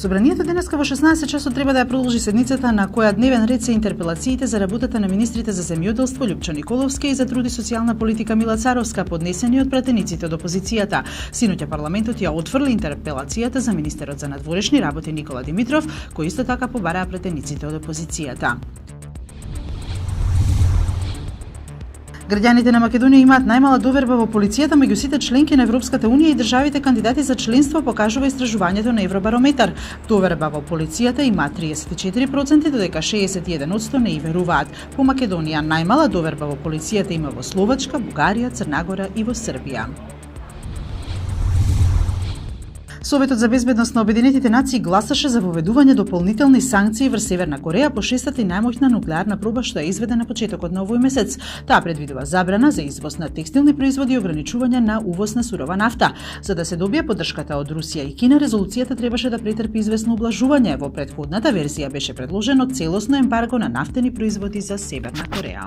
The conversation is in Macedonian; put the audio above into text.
Собранието денеска во 16 часот треба да ја продолжи седницата на која дневен ред се интерпелациите за работата на министрите за земјоделство Љупчо Николовски и за труд и социјална политика Мила Царовска, поднесени од пратениците од опозицијата. Синоќа парламентот ја отфрли интерпелацијата за министерот за надворешни работи Никола Димитров, кој исто така побараа пратениците од опозицијата. Граѓаните на Македонија имаат најмала доверба во полицијата меѓу сите членки на Европската унија и државите кандидати за членство, покажува истражувањето на Евробарометар. Доверба во полицијата има 34%, додека 61% не и веруваат. По Македонија најмала доверба во полицијата има во Словачка, Бугарија, Црна Гора и во Србија. Советот за безбедност на Обединетите нации гласаше за воведување дополнителни санкции врз Северна Кореја по шестата и најмоćна нуклеарна проба што е изведена на почетокот на овој месец. Таа предвидува забрана за извоз на текстилни производи и ограничување на увоз на сурова нафта. За да се добие поддршката од Русија и Кина, резолуцијата требаше да претрпи известно облажување. Во претходната верзија беше предложено целосно ембарго на нафтени производи за Северна Кореја.